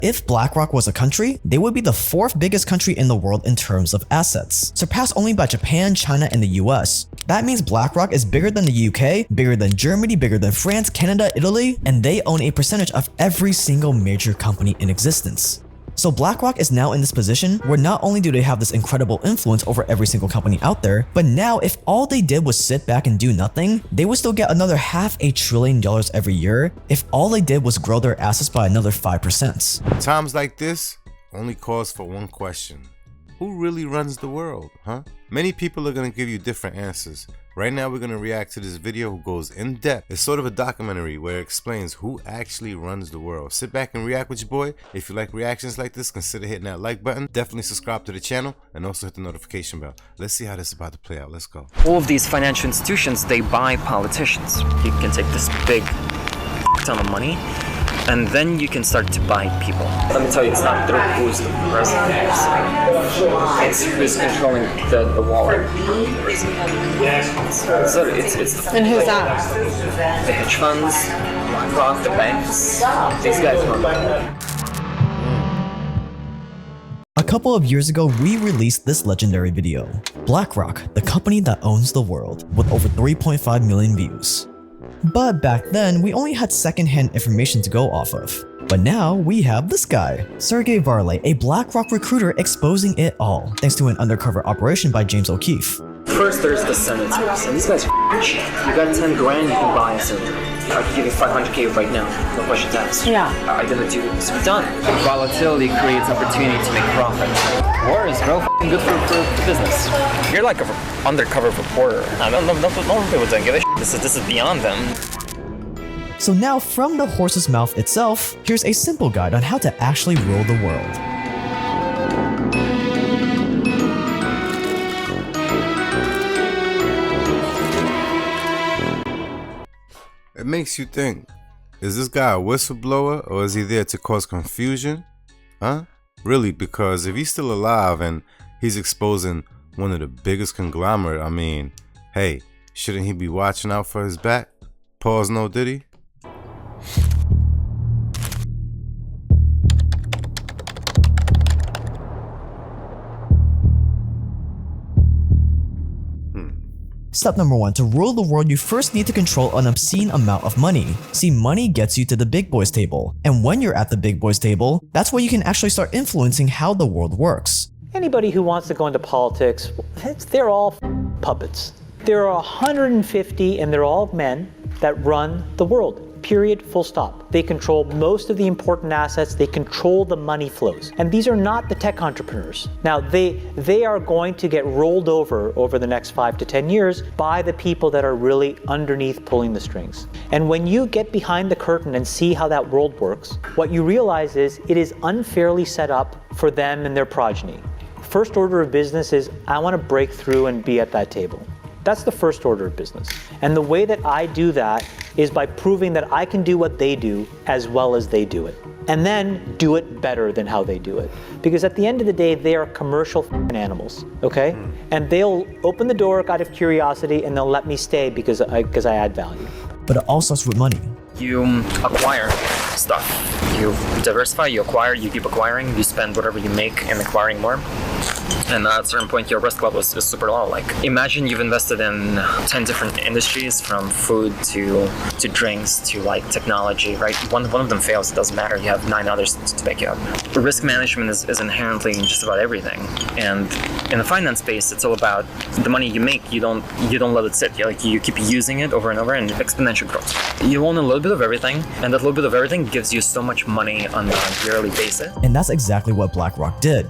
if BlackRock was a country, they would be the 4th biggest country in the world in terms of assets, surpassed only by Japan, China, and the US. That means BlackRock is bigger than the UK, bigger than Germany, bigger than France, Canada, Italy, and they own a percentage of every single major company in existence. So BlackRock is now in this position where not only do they have this incredible influence over every single company out there, but now if all they did was sit back and do nothing, they would still get another $500 billion every year if all they did was grow their assets by another 5%. Times like this only calls for one question. Who really runs the world, huh? Many people are going to give you different answers. Right now we're going to react to this video who goes in depth. It's sort of a documentary where it explains who actually runs the world. Sit back and react with your boy. If you like reactions like this, consider hitting that like button. Definitely subscribe to the channel and also hit the notification bell. Let's see how this is about to play out. Let's go. All of these financial institutions, they buy politicians. You can take this big ton of money and then you can start to buy people. Let me tell you, it's not who's the president, it's who's controlling the wallet. So it's and who's that? The hedge funds, BlackRock, the banks. These guys run the world. A couple of years ago, we released this legendary video. BlackRock, the company that owns the world, with over 3.5 million views. But back then, we only had secondhand information to go off of. But now, we have this guy, Sergey Varlay, a BlackRock recruiter exposing it all, thanks to an undercover operation by James O'Keefe. First, there's the senators, and these guys are cheap. You got 10 grand, you can buy a senator. I can give you 500K right now, no questions asked. Yeah. I didn't do this, we're done. Volatility creates opportunity to make profit. War is real good for business. You're like an undercover reporter. No people don't give a shit. This is beyond them. So now, from the horse's mouth itself, here's a simple guide on how to actually rule the world. It makes you think, is this guy a whistleblower or is he there to cause confusion? Huh? Really, because if he's still alive and he's exposing one of the biggest conglomerate, I mean, hey, shouldn't he be watching out for his back? Pause, no diddy? Step number 1, to rule the world, you first need to control an obscene amount of money. See, money gets you to the big boys table. And when you're at the big boys table, that's where you can actually start influencing how the world works. Anybody who wants to go into politics, they're all puppets. There are 150 and they're all men that run the world. Period, full stop. They control most of the important assets, they control the money flows. And these are not the tech entrepreneurs. Now, they are going to get rolled over the next 5 to 10 years by the people that are really underneath pulling the strings. And when you get behind the curtain and see how that world works, what you realize is it is unfairly set up for them and their progeny. First order of business is, I want to break through and be at that table. That's the first order of business. And the way that I do that is by proving that I can do what they do as well as they do it. And then do it better than how they do it. Because at the end of the day, they are commercial animals, okay? And they'll open the door out of curiosity and they'll let me stay because I add value. But it all starts with money. You acquire stuff. You diversify, you acquire, you keep acquiring, you spend whatever you make in acquiring more. And at a certain point, your risk level is super low. Like, imagine you've invested in 10 different industries, from food to drinks to like technology, right? One of them fails, it doesn't matter. You have 9 others to back you up. Risk management is inherently in just about everything. And in the finance space, it's all about the money you make. You don't let it sit. You keep using it over and over, and exponential growth. You own a little bit of everything, and that little bit of everything gives you so much money on a yearly basis. And that's exactly what BlackRock did.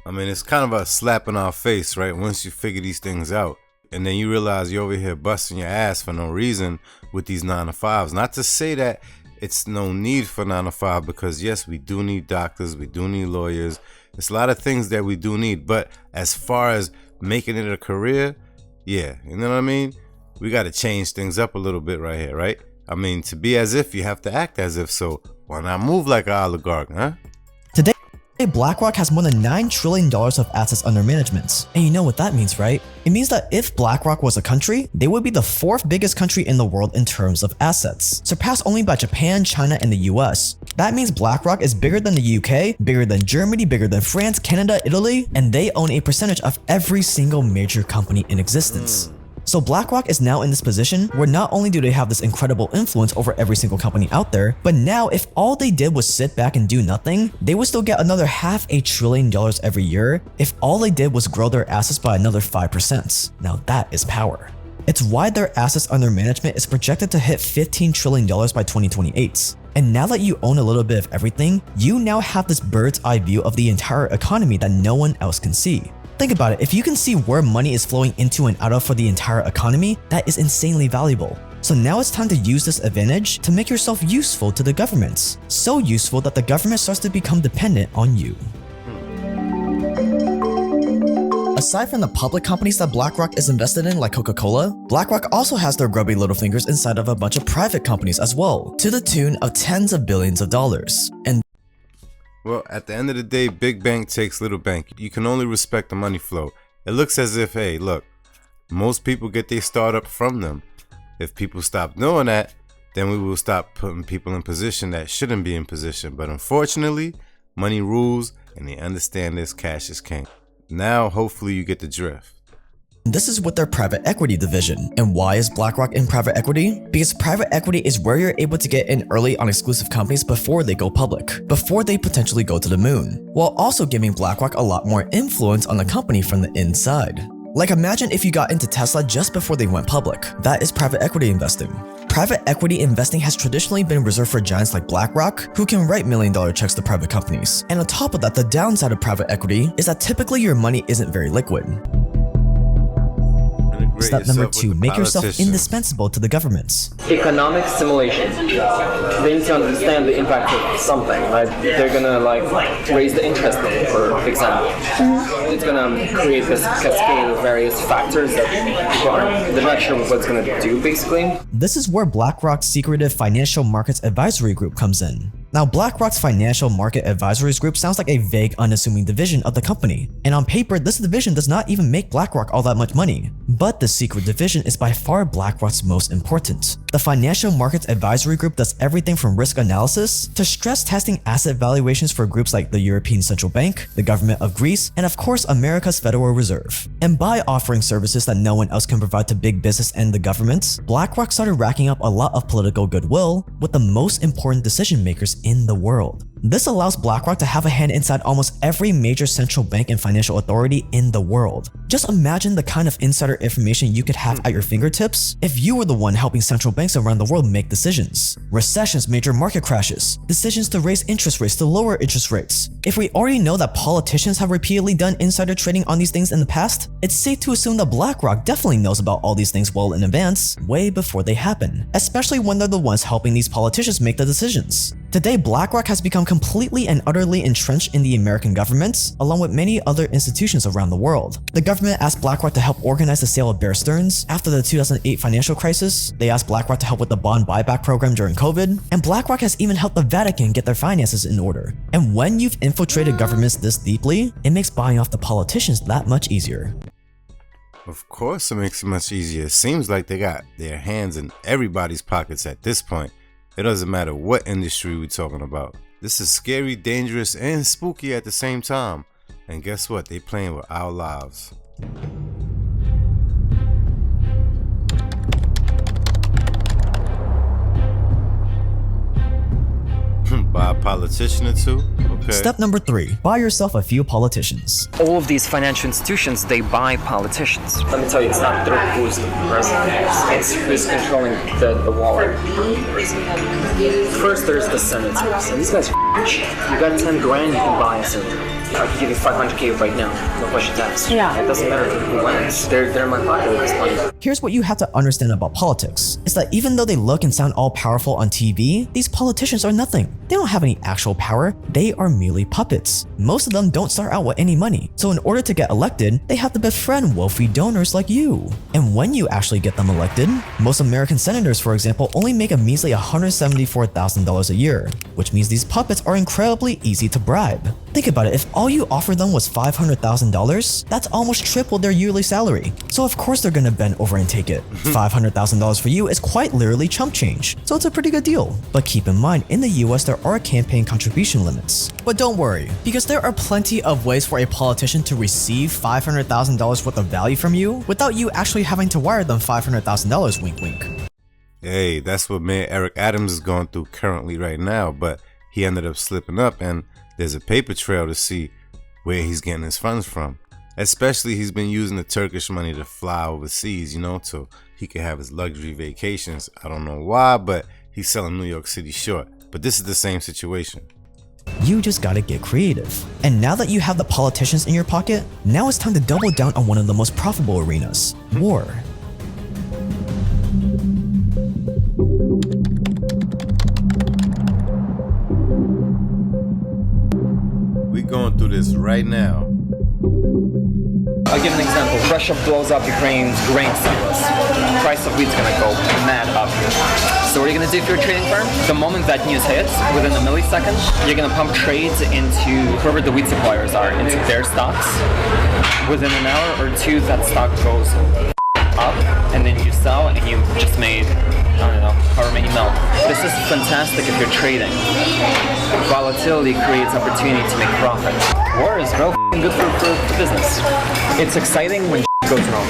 I mean, it's kind of a slap in our face, right? Once you figure these things out, and then you realize you're over here busting your ass for no reason with these 9-to-5s. Not to say that it's no need for 9-to-5, because yes, we do need doctors, we do need lawyers. It's a lot of things that we do need, but as far as making it a career, yeah, you know what I mean? We got to change things up a little bit right here, right? I mean, to be as if, you have to act as if, so why not move like an oligarch, huh? Today, BlackRock has more than $9 trillion of assets under management. And you know what that means, right? It means that if BlackRock was a country, they would be the 4th biggest country in the world in terms of assets, surpassed only by Japan, China, and the US. That means BlackRock is bigger than the UK, bigger than Germany, bigger than France, Canada, Italy, and they own a percentage of every single major company in existence. So BlackRock is now in this position where not only do they have this incredible influence over every single company out there, but now if all they did was sit back and do nothing, they would still get another $500 billion every year if all they did was grow their assets by another 5%. Now that is power. It's why their assets under management is projected to hit $15 trillion by 2028. And now that you own a little bit of everything, you now have this bird's eye view of the entire economy that no one else can see. Think about it, if you can see where money is flowing into and out of for the entire economy, that is insanely valuable. So now it's time to use this advantage to make yourself useful to the governments. So useful that the government starts to become dependent on you. Aside from the public companies that BlackRock is invested in like Coca-Cola, BlackRock also has their grubby little fingers inside of a bunch of private companies as well, to the tune of tens of billions of dollars. And well, at the end of the day, big bank takes little bank. You can only respect the money flow. It looks as if, hey, look, most people get their startup from them. If people stop doing that, then we will stop putting people in position that shouldn't be in position. But unfortunately, money rules and they understand this, cash is king. Now, hopefully you get the drift. this is with their private equity division. And why is BlackRock in private equity? Because private equity is where you're able to get in early on exclusive companies before they go public, before they potentially go to the moon, while also giving BlackRock a lot more influence on the company from the inside. Like imagine if you got into Tesla just before they went public. That is private equity investing. Private equity investing has traditionally been reserved for giants like BlackRock, who can write million-dollar checks to private companies. And on top of that, the downside of private equity is that typically your money isn't very liquid. Step number 2, make yourself indispensable to the governments. Economic simulation. They need to understand the impact of something, right? They're gonna raise the interest rate, for example. It's gonna create this cascade of various factors that they're not sure what it's gonna do, basically. This is where BlackRock's secretive Financial Markets Advisory Group comes in. Now, BlackRock's Financial Market Advisories Group sounds like a vague, unassuming division of the company. And on paper, this division does not even make BlackRock all that much money. But the secret division is by far BlackRock's most important. The Financial Markets Advisory Group does everything from risk analysis to stress testing asset valuations for groups like the European Central Bank, the government of Greece, and of course, America's Federal Reserve. And by offering services that no one else can provide to big business and the government, BlackRock started racking up a lot of political goodwill with the most important decision makers in the world. This allows BlackRock to have a hand inside almost every major central bank and financial authority in the world. Just imagine the kind of insider information you could have at your fingertips if you were the one helping central banks around the world make decisions. Recessions, major market crashes, decisions to raise interest rates, to lower interest rates. If we already know that politicians have repeatedly done insider trading on these things in the past, it's safe to assume that BlackRock definitely knows about all these things well in advance, way before they happen, especially when they're the ones helping these politicians make the decisions. Today, BlackRock has become completely and utterly entrenched in the American government, along with many other institutions around the world. The government asked BlackRock to help organize the sale of Bear Stearns after the 2008 financial crisis. They asked BlackRock to help with the bond buyback program during COVID. And BlackRock has even helped the Vatican get their finances in order. And when you've infiltrated governments this deeply, it makes buying off the politicians that much easier. Of course it makes it much easier. It seems like they got their hands in everybody's pockets at this point. It doesn't matter what industry we're talking about. This is scary, dangerous, and spooky at the same time. And guess what? They playing with our lives. Buy a politician or two? Okay. Step number 3, buy yourself a few politicians. All of these financial institutions, they buy politicians. Let me tell you, it's not who's the president. It's who's controlling the wallet. First, there's the senators. And these guys are rich. You got 10 grand, you can buy a senator. I can give you 500K right now. No questions asked. Yeah. It doesn't matter who wins. They're in my pocket at this point. Here's what you have to understand about politics, is that even though they look and sound all powerful on TV, these politicians are nothing. They don't have any actual power, they are merely puppets. Most of them don't start out with any money, so in order to get elected, they have to befriend wealthy donors like you. And when you actually get them elected, most American senators, for example, only make a measly $174,000 a year, which means these puppets are incredibly easy to bribe. Think about it, if all you offer them was $500,000, that's almost triple their yearly salary. So of course they're gonna bend over and take it. $500,000 for you is quite literally chump change, so it's a pretty good deal. But keep in mind, in the US there are campaign contribution limits. But don't worry, because there are plenty of ways for a politician to receive $500,000 worth of value from you without you actually having to wire them $500,000, wink wink. Hey, that's what Mayor Eric Adams is going through currently right now, but he ended up slipping up, and there's a paper trail to see where he's getting his funds from. Especially he's been using the Turkish money to fly overseas, so he could have his luxury vacations. I don't know why, but he's selling New York City short. But this is the same situation. You just gotta get creative. And now that you have the politicians in your pocket, now it's time to double down on one of the most profitable arenas, war. We're going through this right now. I'll give an example. Russia blows up Ukraine's grain silos. Price of wheat's gonna go mad up. So what are you gonna do if you're a trading firm? The moment that news hits, within a millisecond, you're gonna pump trades into whoever the wheat suppliers are, into their stocks. Within an hour or two, that stock goes up, and then you sell, and you just made, I don't know, however many mil. This is fantastic if you're trading. Volatility creates opportunity to make profit. War is real good for business. It's exciting when goes wrong,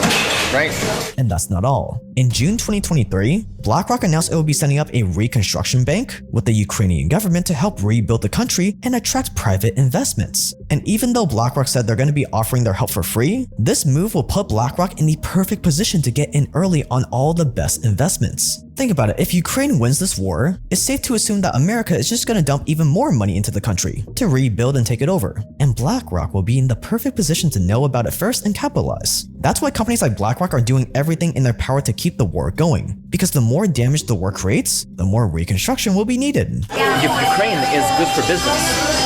right? And that's not all. In June 2023, BlackRock announced it will be setting up a reconstruction bank with the Ukrainian government to help rebuild the country and attract private investments. And even though BlackRock said they're going to be offering their help for free, this move will put BlackRock in the perfect position to get in early on all the best investments. Think about it, if Ukraine wins this war, it's safe to assume that America is just going to dump even more money into the country to rebuild and take it over. And BlackRock will be in the perfect position to know about it first and capitalize. That's why companies like BlackRock are doing everything in their power to keep the war going. Because the more damage the war creates, the more reconstruction will be needed. Ukraine is good for business.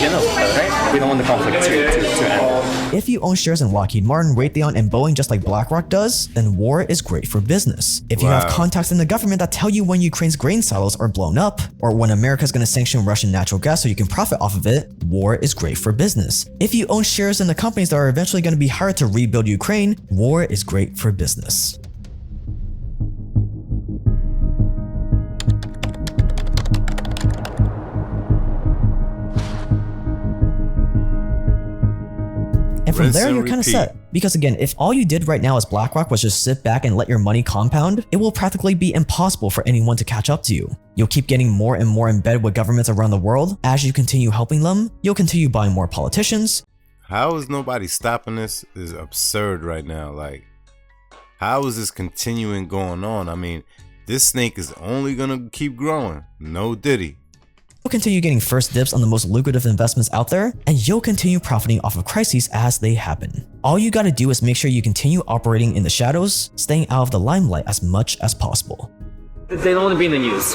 You know that, right? We don't want the conflict to end. If you own shares in Lockheed Martin, Raytheon, and Boeing just like BlackRock does, then war is great for business. If you have contacts in the government that tell you when Ukraine's grain silos are blown up, or when America's going to sanction Russian natural gas so you can profit off of it, war is great for business. If you own shares in the companies that are eventually going to be hired to rebuild Ukraine, war is great for business. And from there, you're kind of set. Because again, if all you did right now as BlackRock was just sit back and let your money compound, it will practically be impossible for anyone to catch up to you. You'll keep getting more and more in bed with governments around the world. As you continue helping them, you'll continue buying more politicians. How is nobody stopping this is absurd right now. Like, how is this continuing going on? I mean, this snake is only gonna keep growing. No diddy. You'll continue getting first dibs on the most lucrative investments out there, and you'll continue profiting off of crises as they happen. All you gotta do is make sure you continue operating in the shadows, staying out of the limelight as much as possible. They don't want to be in the news.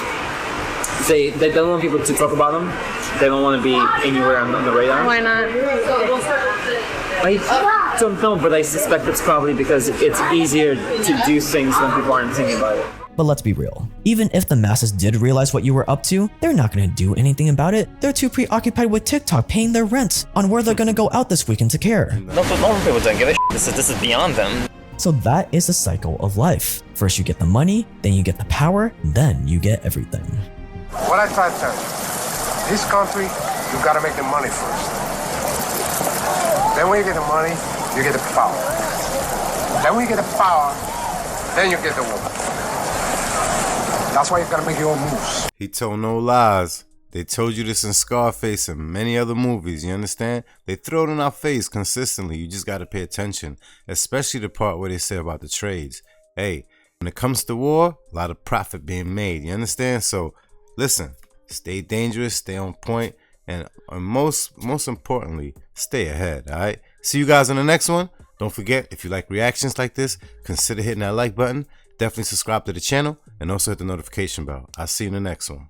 They don't want people to talk about them. They don't want to be anywhere on the radar. Why not? I don't know, but I suspect it's probably because it's easier to do things when people aren't thinking about it. But let's be real, even if the masses did realize what you were up to, they're not gonna do anything about it. They're too preoccupied with TikTok paying their rent on where they're gonna go out this weekend to care. Normal people don't give a shit. This is beyond them. So that is the cycle of life. First you get the money, then you get the power, then you get everything. What I try to tell you, this country, you gotta make the money first. Then when you get the money, you get the power. Then when you get the power, then you get the woman. That's why you gotta make your own moves. He told no lies. They told you this in Scarface and many other movies, you understand? They throw it in our face consistently. You just gotta pay attention, especially the part where they say about the trades. Hey, when it comes to war, a lot of profit being made, you understand? So listen, stay dangerous, stay on point, and most importantly, stay ahead, all right? See you guys on the next one. Don't forget, if you like reactions like this, consider hitting that like button. Definitely subscribe to the channel and also hit the notification bell. I'll see you in the next one.